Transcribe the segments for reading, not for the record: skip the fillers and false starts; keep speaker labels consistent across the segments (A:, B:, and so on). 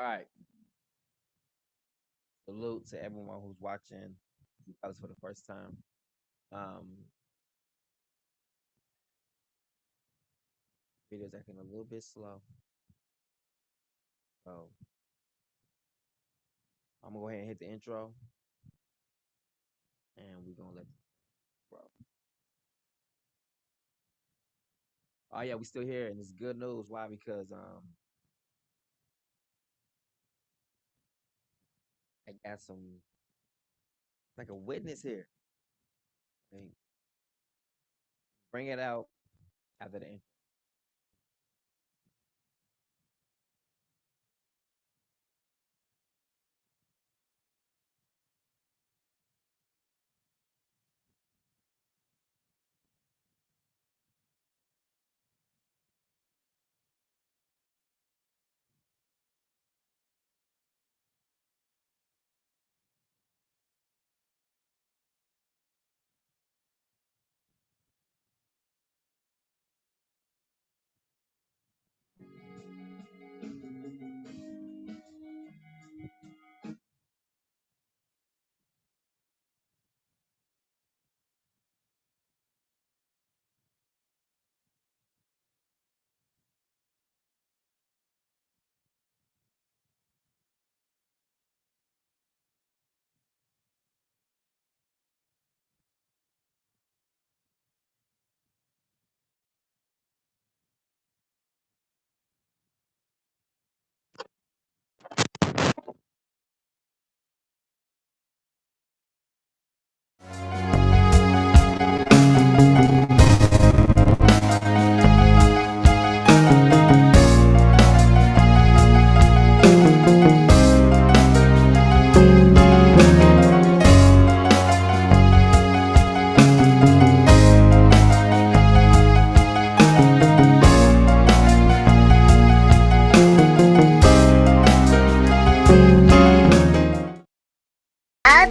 A: All right. Salute to everyone who's watching us for the first time. Video's acting a little bit slow. So I'm gonna go ahead and hit the intro. And we're gonna let bro. Oh yeah, we still here, and it's good news. Why? Because I got some like a witness here. Okay. Bring it out after the intro.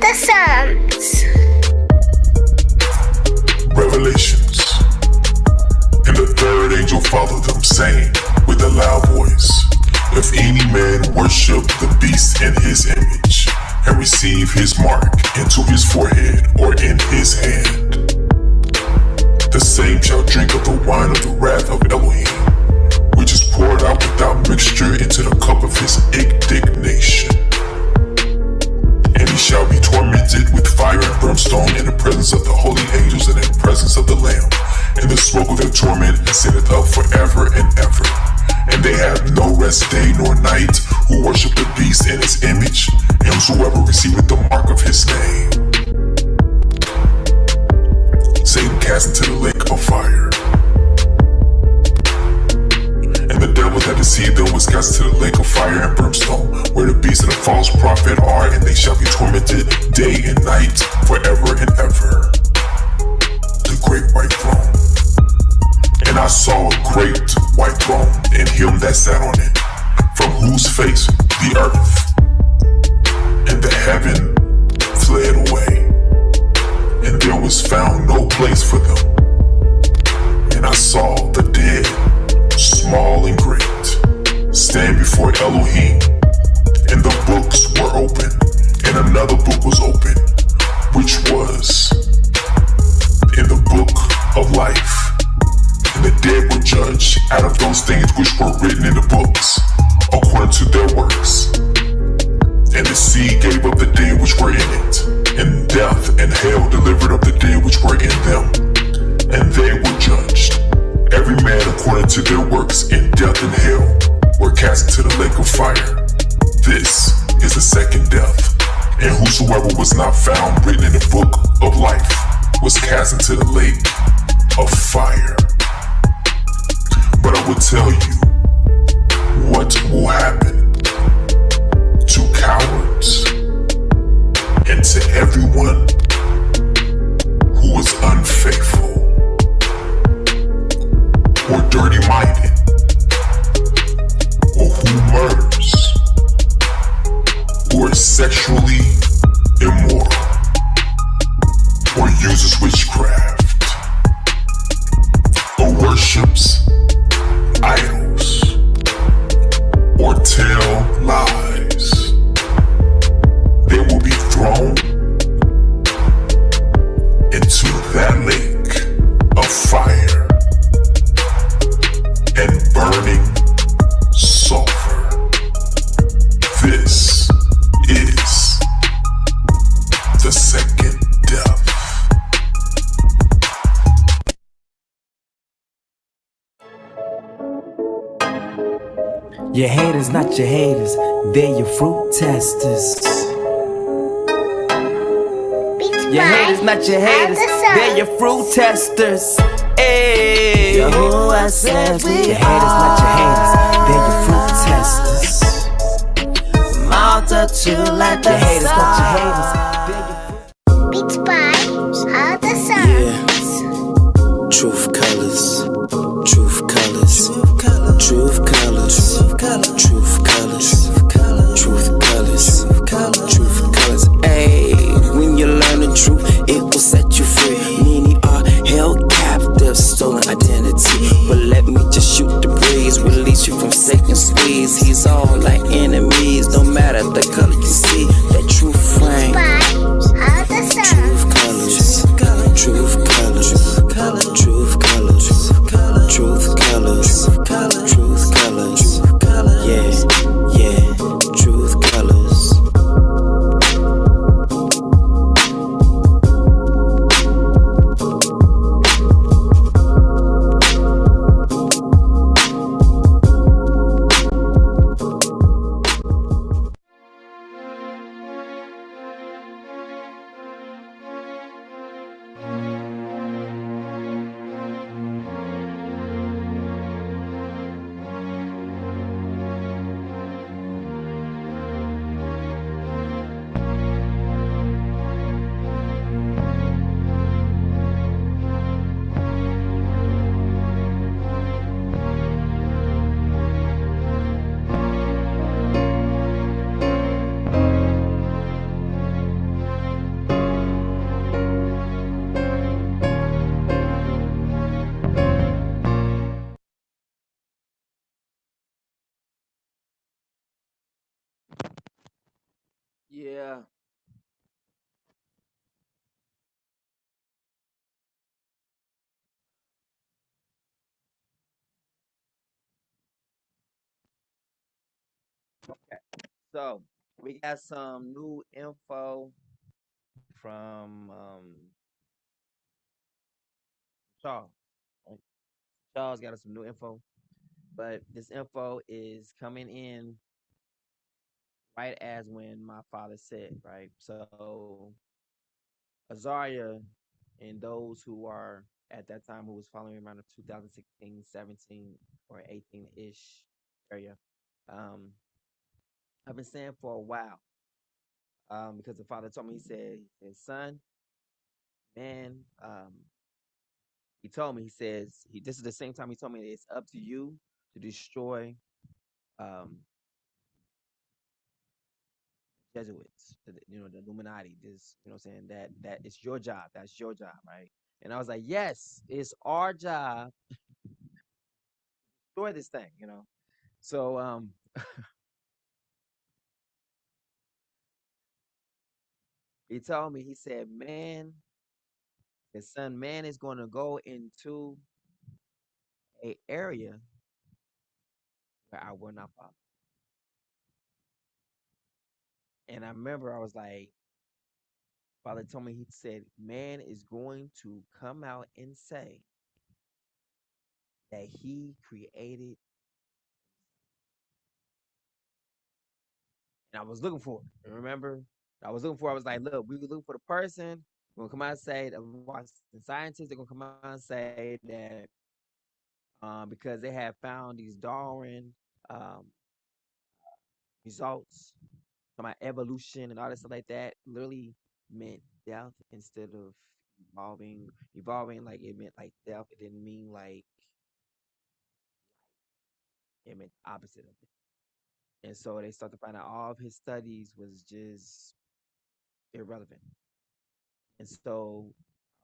B: The Psalms.
C: Revelations. And the third angel followed them, saying with a loud voice, if any man worship the beast in his image, and receive his mark into his forehead or in his hand, the same shall drink of the wine of the wrath of Elohim, which is poured out without mixture into the cup of his indignation. And he shall be tormented with fire and brimstone in the presence of the holy angels and in the presence of the Lamb. And the smoke of their torment ascendeth up forever and ever. And they have no rest day nor night who worship the beast in his image, and whosoever receiveth the mark of his name. Satan cast into the lake of fire. And the devil that deceived them was cast into the lake of fire and brimstone, where the beast and the false prophet are, and they shall be tormented day and night forever and ever. The great white throne. And I saw a great white throne, and him that sat on it, from whose face the earth and the heaven fled away, and there was found no place for them. And I saw the dead, small and great, stand before Elohim, and the books were open, and another book was open, which was in the book of life. And the dead were judged out of those things which were written in the books, according to their works. And the sea gave up the dead which were in it, and death and hell delivered up the dead which were in them, and they were judged, every man according to their works, and death and hell were cast into the lake of fire. This is the second death, and whosoever was not found written in the book of life was cast into the lake of fire. But I will tell you what will happen to cowards and to everyone who is unfaithful or dirty-minded, or who murders, or is sexually immoral, or uses witchcraft, or worships idols, or tell lies.
B: Your haters, not your haters, they're your fruit testers. Your haters, not your haters, they're your fruit testers. Hey, Yahuwah says we your haters, not your haters, they're your fruit testers. Multitude like the haters, not your haters, they're your fruit.
D: Beats by other songs.
B: Yeah. Truth colors, truth colors, truth colors, truth colors, truth colors, truth colors. Ayy, when you learn the truth, it will set you free. Many are held captive, stolen identity. But let me just shoot the breeze, release you from Satan's squeeze. He's all like enemies, no matter the color you see. That truth frame, truth colors, truth colors, truth colors, truth colors, yeah, yeah, truth colors.
A: Yeah. So we got some new info from Charles. Right? Charles got us some new info, but this info is coming in right as when my father said, right? So Azaria and those who are at that time who was following around the 2016, 17, or 18-ish area, um, I've been saying for a while, because the father told me, he said, son, man, he told me, he says, this is the same time he told me that it's up to you to destroy um, Jesuits, the Illuminati, this, what I'm saying, that it's your job. That's your job, right? And I was like, yes, it's our job to destroy this thing. So he told me, he said, man, his son, man is going to go into a area where I will not follow. And I remember I was like, Father told me, he said, man is going to come out and say that he created. And I was looking for it. Remember? I was like, look, we were looking for the person. We're gonna come out and say that the scientists, they're gonna come out and say that because they have found these Darwin um, results from my evolution and all that stuff like that, literally meant death instead of evolving. Evolving, like, it meant like death. It didn't mean like, it meant the opposite of it. And so they started to find out all of his studies was just irrelevant. And so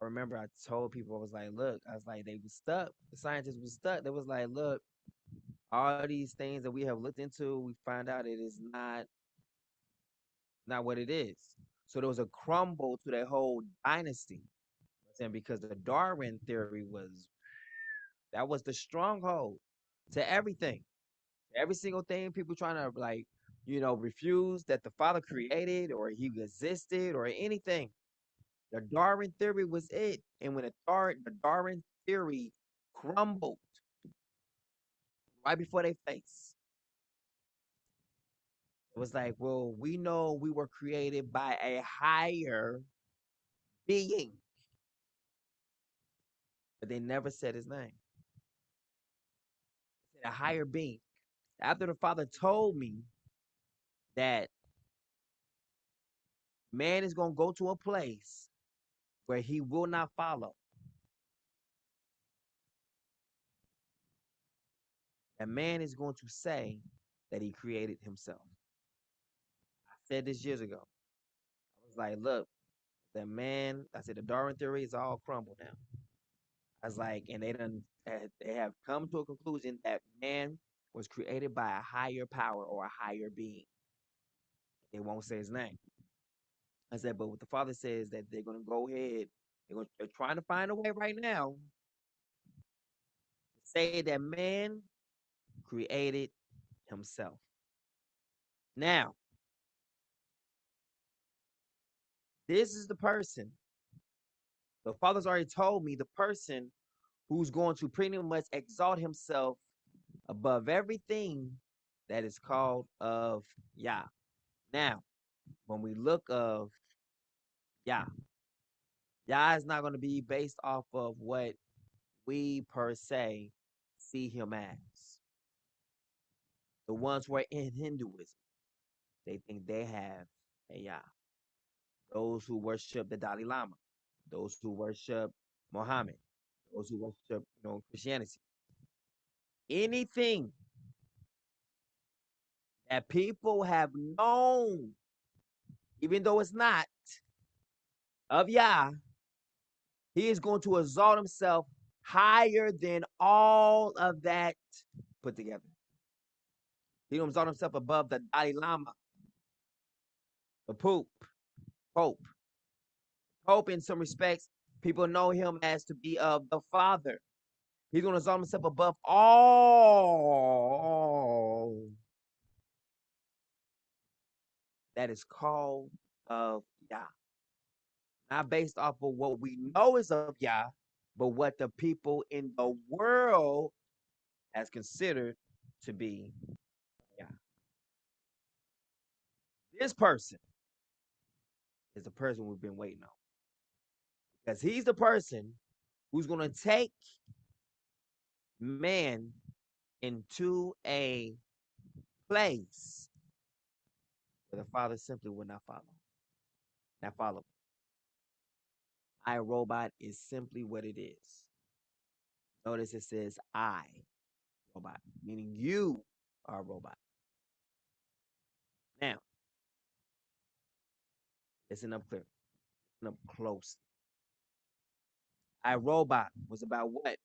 A: I remember I told people, I was like, look, I was like, they was stuck. The scientists was stuck. They was like, look, all these things that we have looked into, we find out it is not what it is. So there was a crumble to that whole dynasty. And because the Darwin theory that was the stronghold to everything. Every single thing people trying to, like, refuse that the father created or he existed or anything. The Darwin theory was it. And when the Darwin theory crumbled right before their face, It was like, well, we know we were created by a higher being, but they never said his name. They said a higher being. After the Father told me that man is going to go to a place where he will not follow, that man is going to say that he created himself. I said this years ago. I was like, look, that man, I said the Darwin theory is all crumbled now. I was like, and they have come to a conclusion that man was created by a higher power or a higher being. They won't say his name. I said, but what the Father says that they're going to go ahead. They're trying to find a way right now to say that man created himself. Now, this is the person. The Father's already told me the person who's going to pretty much exalt himself above everything that is called of Yah. Now, when we look of Yah, Yah is not going to be based off of what we per se see him as. The ones who are in Hinduism, they think they have a Yah. Those who worship the Dalai Lama, those who worship Muhammad, those who worship, Christianity. Anything that people have known, even though it's not of Yah, he is going to exalt himself higher than all of that put together. He will exalt himself above the Dalai Lama, the Pope. Pope, in some respects, people know him as to be of the Father. He's going to exalt himself above all that is called of Yah. Not based off of what we know is of Yah, but what the people in the world has considered to be Yah. This person is the person we've been waiting on. Because he's the person who's going to take man into a place where the Father simply will not follow. Not follow. I, robot, is simply what it is. Notice it says I, robot, meaning you are a robot. Now, listen up clear. Listen up close. I, robot was about what?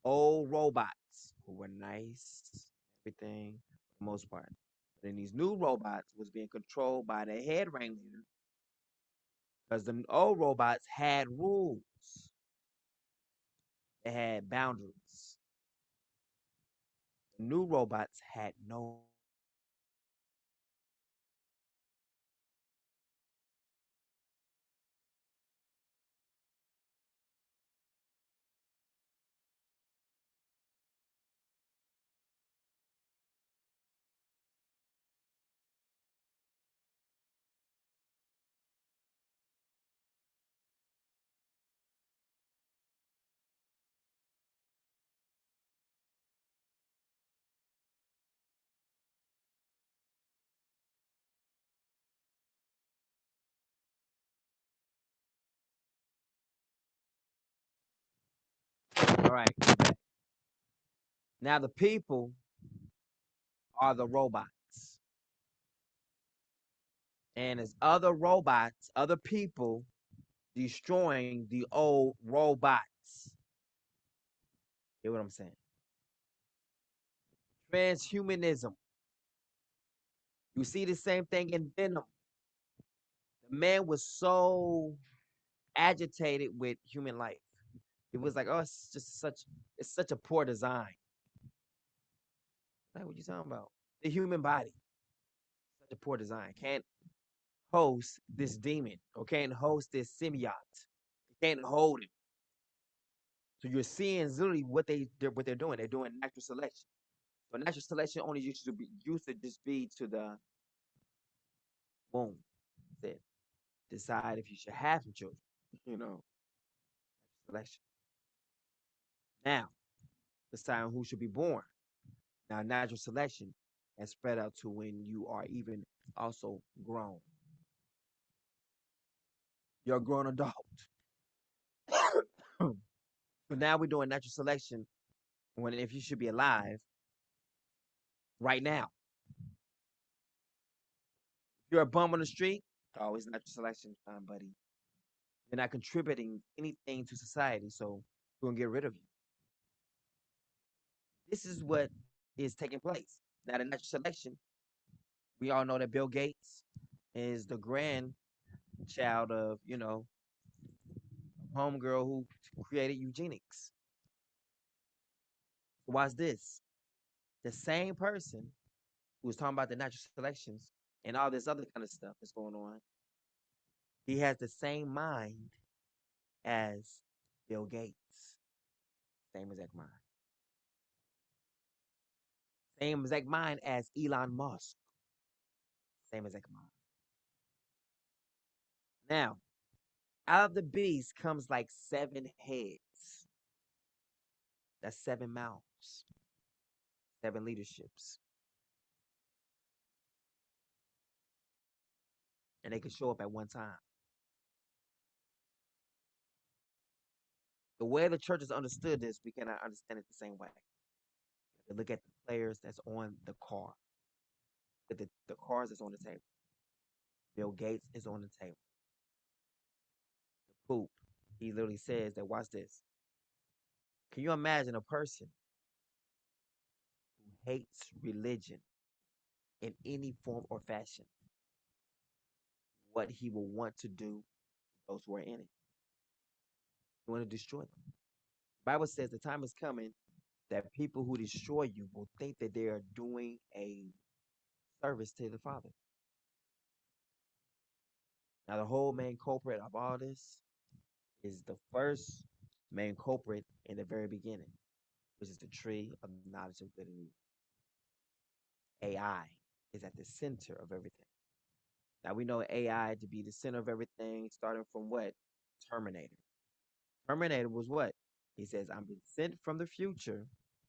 A: Old robots who were nice, everything, for the most part. But then these new robots was being controlled by the head ringleader because the old robots had rules. They had boundaries. The new robots had no. All right. Now the people are the robots. And as other robots, other people destroying the old robots. Hear what I'm saying? Transhumanism. You see the same thing in Venom. The man was so agitated with human life. It was like, oh, it's such a poor design. Like, what you talking about? The human body, such a poor design. Can't host this demon or can't host this symbiote. Can't hold it. So you're seeing literally what they're doing. They're doing natural selection. So natural selection only used to just be to the Boom. That's it. Decide if you should have some children. You know, selection. Now, deciding who should be born. Now, natural selection has spread out to when you are even also grown. You're a grown adult. But now we're doing natural selection when if you should be alive right now. If you're a bum on the street, oh, it's natural selection time, buddy. You're not contributing anything to society, so we're gonna get rid of you. This is what is taking place. Now, the natural selection, we all know that Bill Gates is the grandchild of, homegirl who created eugenics. Why's this? The same person who was talking about the natural selections and all this other kind of stuff that's going on, he has the same mind as Bill Gates. Same exact mind. Same exact mind as Elon Musk. Same exact mind. Now, out of the beast comes like 7 heads. That's 7 mouths, 7 leaderships. And they can show up at one time. The way the church has understood this, we cannot understand it the same way. Look at the players that's on the car. The cars that's on the table. Bill Gates is on the table. The Poop, he literally says that, watch this. Can you imagine a person who hates religion in any form or fashion? What he will want to do to those who are in it. He want to destroy them. The Bible says the time is coming that people who destroy you will think that they are doing a service to the Father. Now, the whole main culprit of all this is the first main culprit in the very beginning, which is the tree of knowledge of good and evil. AI is at the center of everything. Now, we know AI to be the center of everything, starting from what? Terminator. Terminator was what? He says, I'm been sent from the future.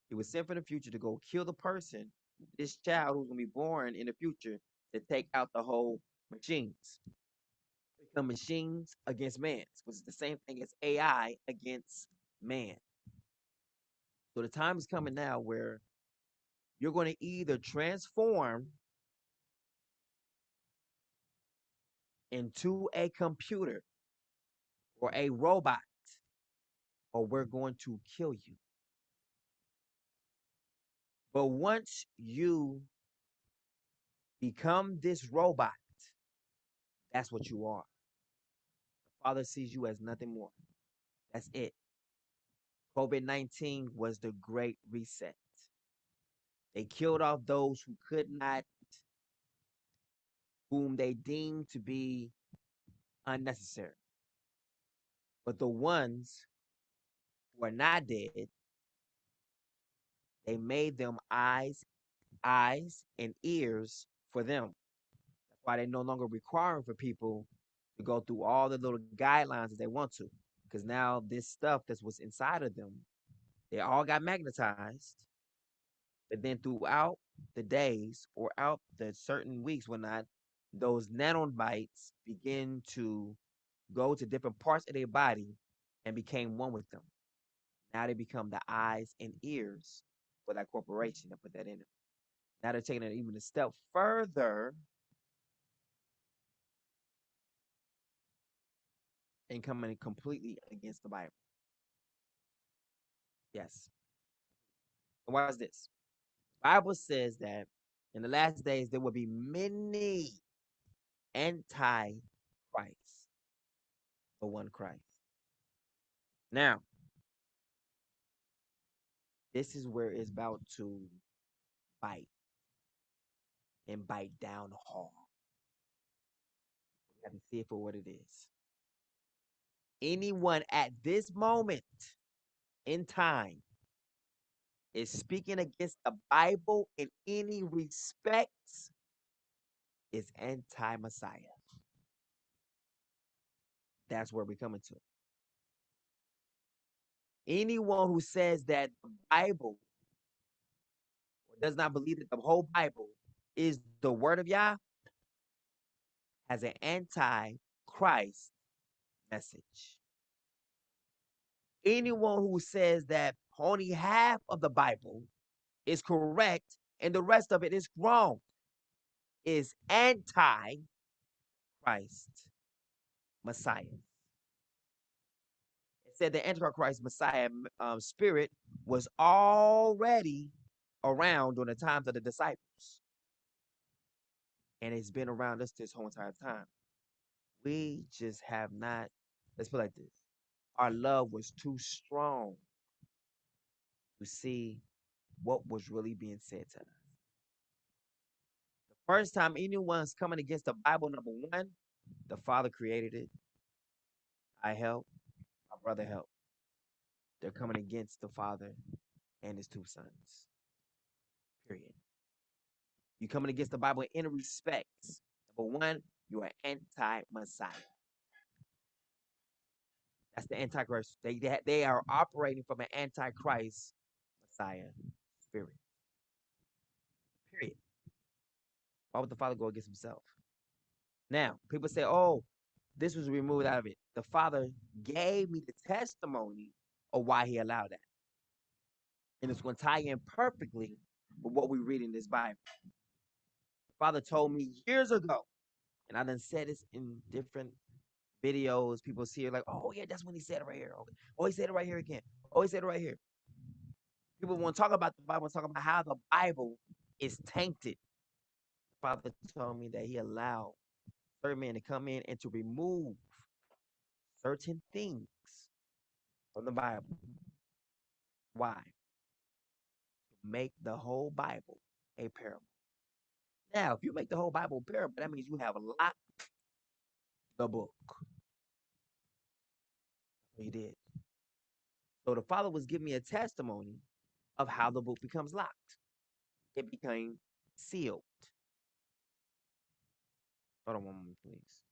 A: He was sent from the future to go kill the person, this child who's going to be born in the future, to take out the whole machines. Become machines against man, which is the same thing as AI against man. So the time is coming now where you're going to either transform into a computer or a robot, or we're going to kill you. But once you become this robot, that's what you are. The Father sees you as nothing more. That's it. COVID-19 was the great reset. They killed off those who could not, whom they deemed to be unnecessary. But the ones who are not dead, they made them eyes and ears for them. That's why they're no longer requiring for people to go through all the little guidelines that they want to. Because now this stuff that's what's inside of them, they all got magnetized. But then throughout the days or out the certain weeks, whatnot, those nanobites begin to go to different parts of their body and became one with them. Now they become the eyes and ears for that corporation that put that in them. Now they're taking it even a step further and coming completely against the Bible. Yes. And why is this? Bible says that in the last days there will be many anti-Christ, but one Christ. Now, this is where it's about to bite and bite down hard. You have to see it for what it is. Anyone at this moment in time is speaking against the Bible in any respects, is anti-Messiah. That's where we're coming to. Anyone who says that the Bible or does not believe that the whole Bible is the word of Yah has an anti-Christ message. Anyone who says that only half of the Bible is correct and the rest of it is wrong is anti-Christ Messiah. It said the Antichrist Messiah spirit was already around during the times of the disciples. And it's been around us this whole entire time. We just have not, let's put it like this. Our love was too strong to see what was really being said to us. The first time anyone's coming against the Bible, number one, the Father created it. I help, my brother help. They're coming against the Father and his two sons. Period. You coming against the Bible in any respects. Number one, you are anti-Messiah. That's the Antichrist. They are operating from an Antichrist Messiah spirit. Period. Why would the Father go against himself? Now, people say, oh, this was removed out of it. The Father gave me the testimony of why he allowed that. And it's going to tie in perfectly with what we read in this Bible. The Father told me years ago, and I done said this in different videos. People see it like, oh, yeah, that's when he said it right here. Oh, he said it right here again. Oh, he said it right here. People want to talk about the Bible, talk about how the Bible is tainted. The Father told me that he allowed certain men to come in and to remove certain things from the Bible. Why? To make the whole Bible a parable. Now, if you make the whole Bible a parable, that means you have locked the book. He did. So the Father was giving me a testimony of how the book becomes locked. It became sealed. Hold on one moment, please.